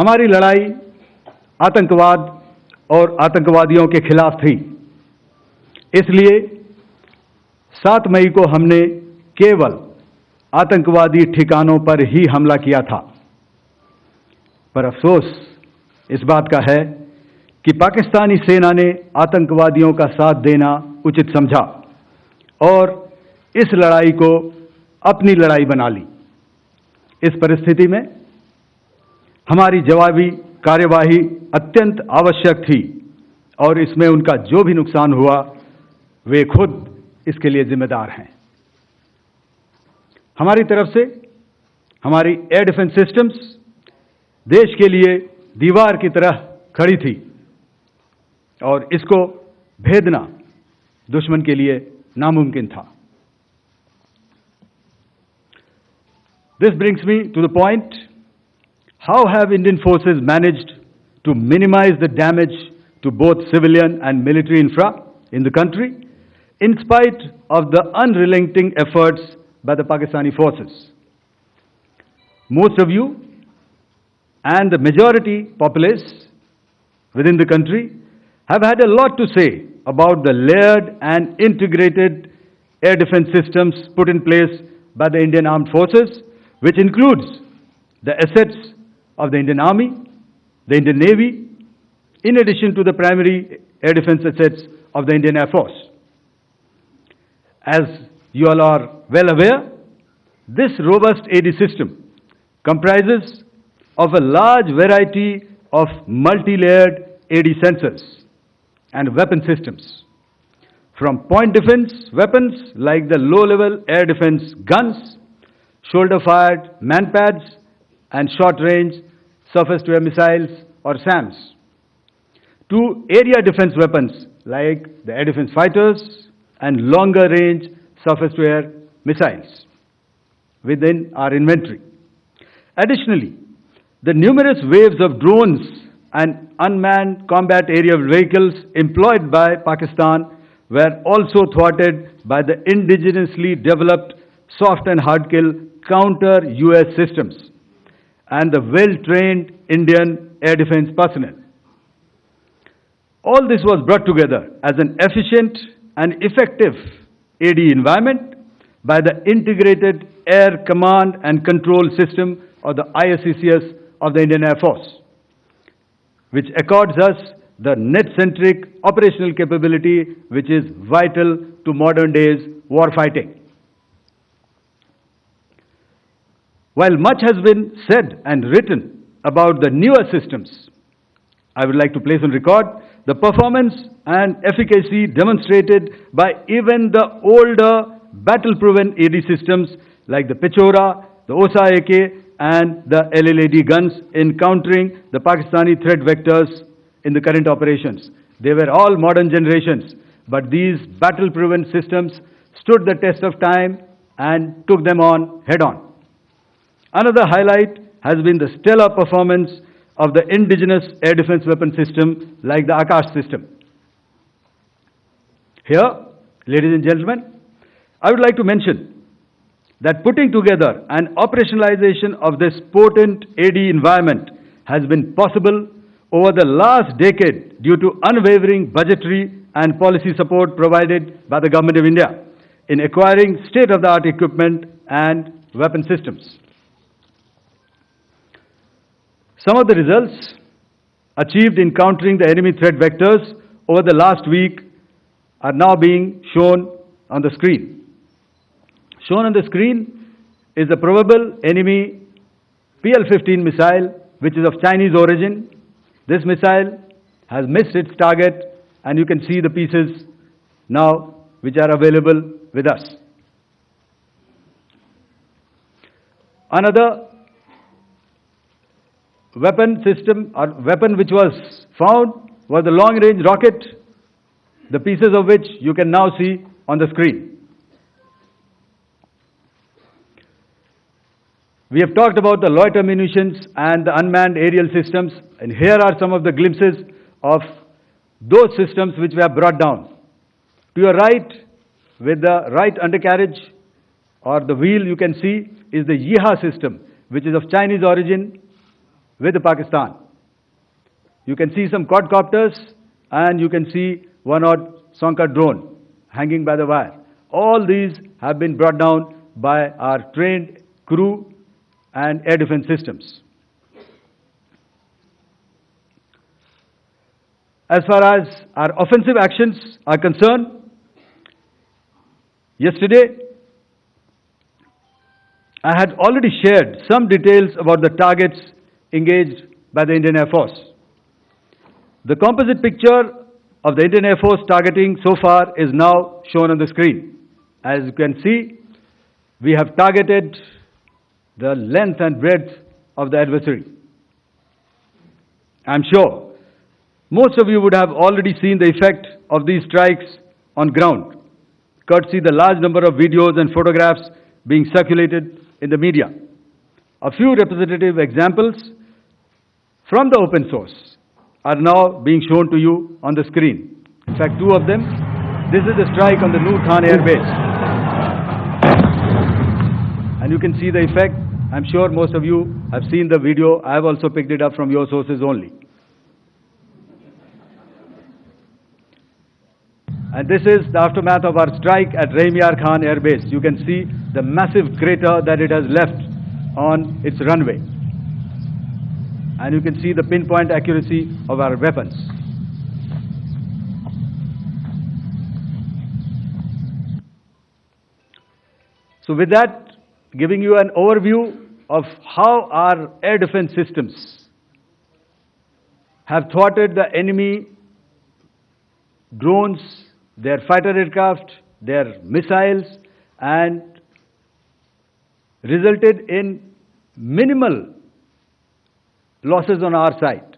हमारी लड़ाई आतंकवाद और आतंकवादियों के खिलाफ थी। इसलिए 7 मई को हमने केवल आतंकवादी ठिकानों पर ही हमला किया था। पर अफसोस इस बात का है कि पाकिस्तानी सेना ने आतंकवादियों का साथ देना उचित समझा और इस लड़ाई को अपनी लड़ाई बना ली। इस परिस्थिति में हमारी जवाबी कार्यवाही अत्यंत आवश्यक थी और इसमें उनका जो भी नुकसान हुआ वे खुद इसके लिए जिम्मेदार हैं। हमारी तरफ से हमारी एयर डिफेंस सिस्टम्स देश के लिए दीवार की तरह खड़ी थी और इसको भेदना दुश्मन के लिए नामुमकिन था। This brings me to the point, how have Indian forces managed to minimize the damage to both civilian and military infra in the country in spite of the unrelenting efforts by the Pakistani forces? Most of you and the majority populace within the country have had a lot to say about the layered and integrated air defense systems put in place by the Indian Armed Forces, which includes the assets of the Indian Army, the Indian Navy, in addition to the primary air defense assets of the Indian Air Force. As you all are well aware, this robust AD system comprises of a large variety of multi-layered AD sensors and weapon systems, from point defense weapons like the low-level air defense guns, shoulder-fired man-pads, and short-range surface-to-air missiles or SAMs, to area defense weapons like the air defense fighters and longer-range surface-to-air missiles within our inventory. Additionally, the numerous waves of drones and unmanned combat aerial vehicles employed by Pakistan were also thwarted by the indigenously developed soft and hard kill counter-US systems and the well-trained Indian air defense personnel. All this was brought together as an efficient and effective AD environment by the Integrated Air Command and Control System or the ISCCS of the Indian Air Force, which accords us the net-centric operational capability which is vital to modern days war fighting. While much has been said and written about the newer systems, I would like to place on record the performance and efficacy demonstrated by even the older battle-proven AD systems like the Pechora, the Osa AK, and the LLAD guns in countering the Pakistani threat vectors in the current operations. They were all modern generations, but these battle-proven systems stood the test of time and took them on head-on. Another highlight has been the stellar performance of the indigenous air defense weapon system like the Akash system. Here, ladies and gentlemen, I would like to mention that putting together and operationalization of this potent AD environment has been possible over the last decade due to unwavering budgetary and policy support provided by the Government of India in acquiring state-of-the-art equipment and weapon systems. Some of the results achieved in countering the enemy threat vectors over the last week are now being shown on the screen. Shown on the screen is the probable enemy PL-15 missile, which is of Chinese origin. This missile has missed its target, and you can see the pieces now which are available with us. Another weapon system or weapon which was found was the long-range rocket, the pieces of which you can now see on the screen. We have talked about the loiter munitions and the unmanned aerial systems, and here are some of the glimpses of those systems which we have brought down. To your right, with the right undercarriage or the wheel you can see is the Yeeha system, which is of Chinese origin. with Pakistan. You can see some quadcopters and you can see one odd Sonka drone hanging by the wire. All these have been brought down by our trained crew and air defense systems. As far as our offensive actions are concerned, yesterday I had already shared some details about the targets engaged by the Indian Air Force. The composite picture of the Indian Air Force targeting so far is now shown on the screen. As you can see, we have targeted the length and breadth of the adversary. I'm sure most of you would have already seen the effect of these strikes on ground, courtesy the large number of videos and photographs being circulated in the media. A few representative examples from the open source are now being shown to you on the screen. In fact, two of them. This is the strike on the Noor Khan Air Base. And you can see the effect. I'm sure most of you have seen the video. I have also picked it up from your sources only. And this is the aftermath of our strike at Rahimyar Khan Air Base. You can see the massive crater that it has left on its runway. And you can see the pinpoint accuracy of our weapons. So with that, giving you an overview of how our air defense systems have thwarted the enemy drones, their fighter aircraft, their missiles, and resulted in minimal losses on our side.